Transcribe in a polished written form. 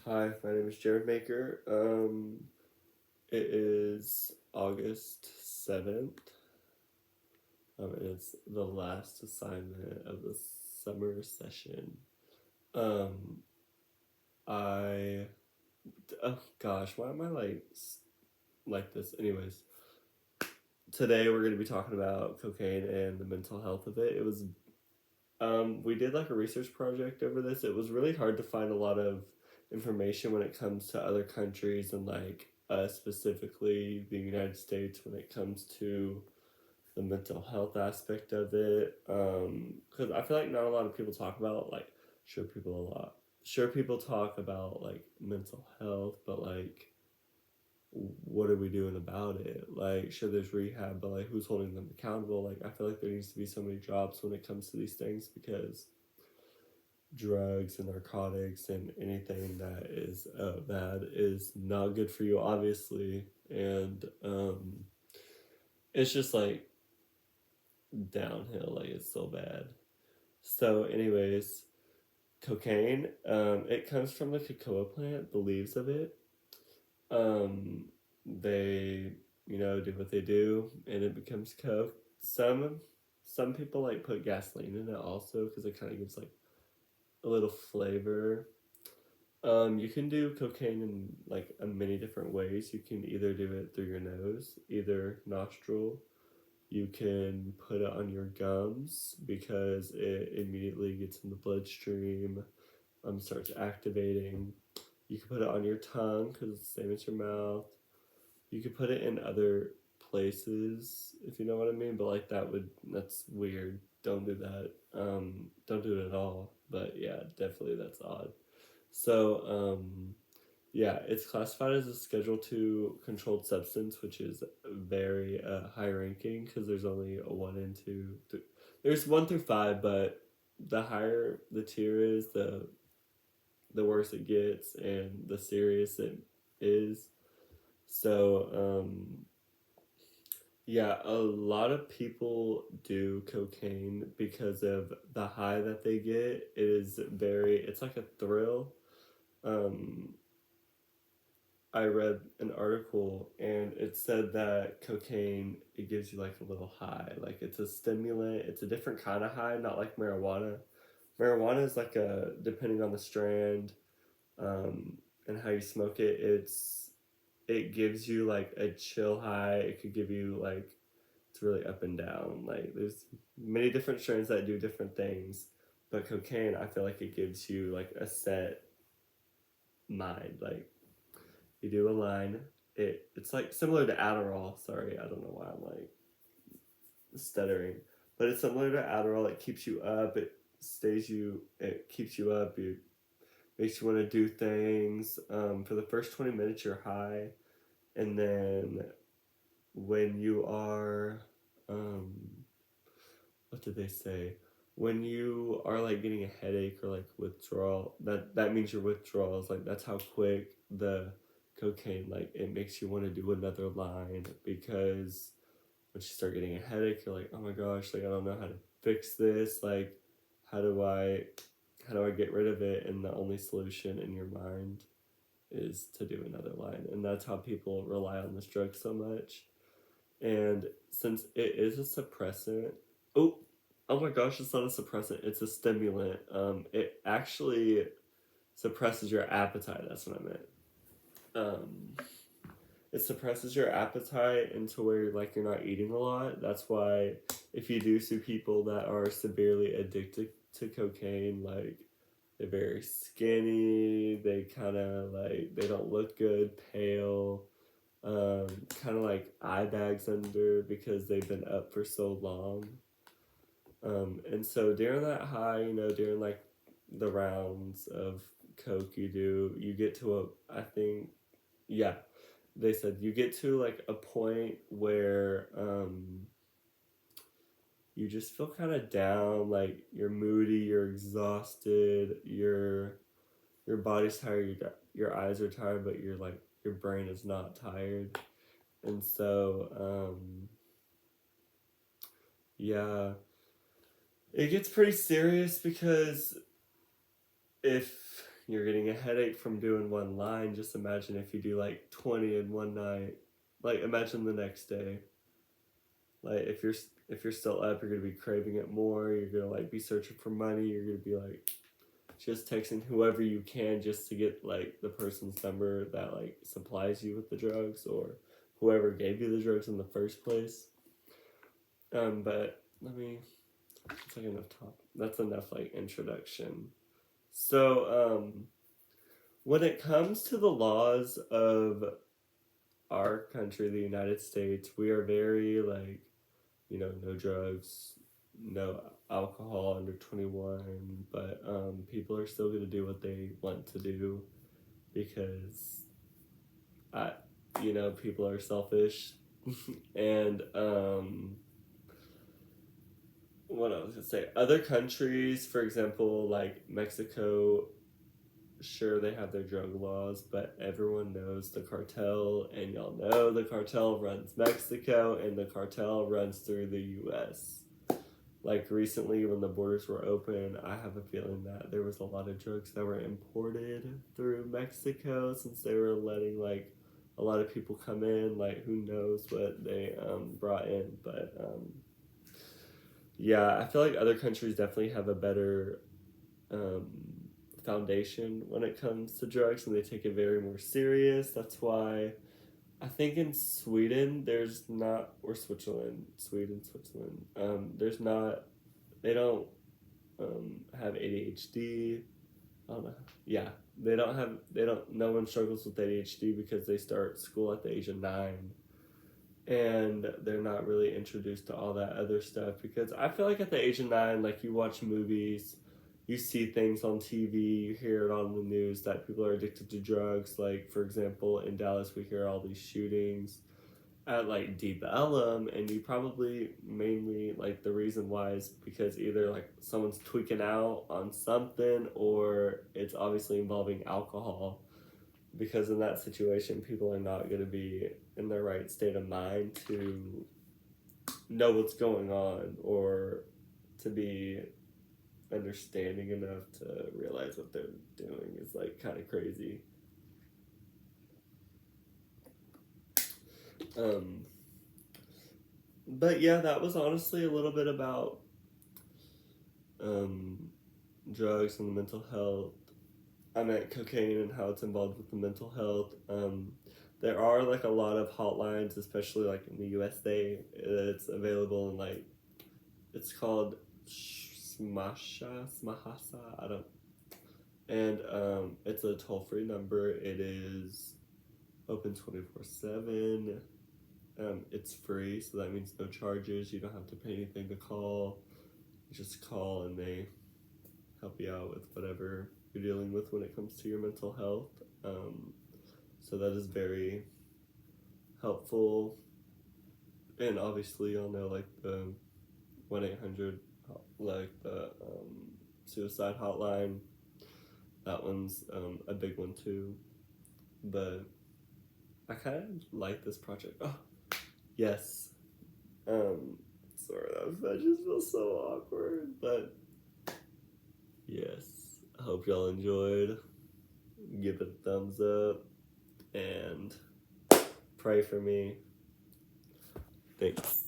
Hi, my name is Jared Maker. It is August 7th. And it's the last assignment of the summer session. Um, I, oh gosh, why am I like this? Anyways, today we're going to be talking about cocaine and the mental health of it. We did like a research project over this. It was really hard to find a lot of information when it comes to other countries and specifically the United States when it comes to the mental health aspect of it. Because I feel like not a lot of people talk about sure people a lot. Sure, people talk about like mental health, but like what are we doing about it? Like, sure, there's rehab, but like, who's holding them accountable? Like, I feel like there needs to be so many jobs when it comes to these things because drugs and narcotics and anything that is bad is not good for you, obviously. And it's just like downhill, like, it's so bad. So, anyways, cocaine, it comes from the cocoa plant, the leaves of it. Um, they, do what they do, and it becomes coke. Some people like put gasoline in it also because it kind of gives like a little flavor. You can do cocaine in like many different ways. You can either do it through your nose, either nostril. You can put it on your gums because it immediately gets in the bloodstream, starts activating. You can put it on your tongue because it's the same as your mouth. You could put it in other places if you know what I mean, but like that's weird. Don't do that. Don't do it at all. But yeah, definitely that's odd. So, yeah, it's classified as a Schedule II controlled substance, which is very high ranking because there's only a 1 and 2. There's 1 through 5, but the higher the tier is, the worse it gets and the serious it is. So, yeah, a lot of people do cocaine because of the high that they get. It's like a thrill. Um, I read an article and it said that cocaine it gives you like a little high, like it's a stimulant. It's a different kind of high, not like marijuana. Marijuana is like a depending on the strand, and how you smoke it. It gives you like a chill high. It could give you like it's really up and down. Like there's many different strains that do different things, but cocaine I feel like it gives you like a set mind. Like you do a line. It's like similar to Adderall. Sorry, I don't know why I'm like stuttering, but it's similar to Adderall. It keeps you up. It keeps you up. It makes you want to do things. For the first 20 minutes, you're high, and then when you are, um, what did they say? When you are like getting a headache or like withdrawal, that means your withdrawal is like that's how quick the cocaine like it makes you want to do another line because once you start getting a headache, you're like, oh my gosh, like I don't know how to fix this. Like, how do I how do I get rid of it? And the only solution in your mind is to do another line. And that's how people rely on this drug so much. And since it is a suppressant, oh, oh my gosh, it's not a suppressant, it's a stimulant. It actually suppresses your appetite. That's what I meant. Um, it suppresses your appetite into where like you're not eating a lot. That's why if you do see people that are severely addicted to cocaine, like they're very skinny, they kind of like they don't look good, pale, kind of like eye bags under because they've been up for so long. And so during that high, during like the rounds of coke you get to I think, yeah, they said you get to like a point where you just feel kind of down, like you're moody, you're exhausted, your body's tired, your eyes are tired, but your brain is not tired. And so yeah, it gets pretty serious because if you're getting a headache from doing one line. Just imagine if you do like 20 in one night. Like, imagine the next day. Like, if you're still up, you're gonna be craving it more. You're gonna like be searching for money. You're gonna be like just texting whoever you can just to get like the person's number that like supplies you with the drugs, or whoever gave you the drugs in the first place. But let me. It's like enough talk. That's enough like introduction. So, when it comes to the laws of our country, the United States, we are very like, no drugs, no alcohol under 21, but people are still going to do what they want to do because people are selfish. And what I was going to say, other countries, for example, like Mexico, sure they have their drug laws, but everyone knows the cartel, and y'all know the cartel runs Mexico and the cartel runs through the US. Like recently when the borders were open, I have a feeling that there was a lot of drugs that were imported through Mexico, since they were letting like a lot of people come in. Like, who knows what they brought in. But yeah, I feel like other countries definitely have a better foundation when it comes to drugs, and they take it very more serious. That's why I think in Sweden there's not, or Switzerland, there's not, they don't have ADHD. I don't know. Yeah, no one struggles with ADHD because they start school at the age of 9, and they're not really introduced to all that other stuff, because I feel like at the age of 9, like, you watch movies, you see things on TV, you hear it on the news that people are addicted to drugs. Like, for example, in Dallas, we hear all these shootings at like Deep Ellum, and you probably mainly, like, the reason why is because either like someone's tweaking out on something, or it's obviously involving alcohol, because in that situation people are not going to be in their right state of mind to know what's going on, or to be understanding enough to realize what they're doing is like kind of crazy. But yeah, that was honestly a little bit about drugs and mental health. I meant cocaine and how it's involved with the mental health. There are like a lot of hotlines, especially like in the USA. It's available in like, it's called Smahasa, I don't, and it's a toll-free number. It is open 24/7. It's free, so that means no charges. You don't have to pay anything to call. You just call and they help you out with whatever you're dealing with when it comes to your mental health. So that is very helpful. And obviously, y'all know like the 1-800, like the suicide hotline. That one's a big one too. But I kind of like this project. Oh, yes. Sorry, that just feels so awkward. But yes, I hope y'all enjoyed. Give it a thumbs up and pray for me. Thanks.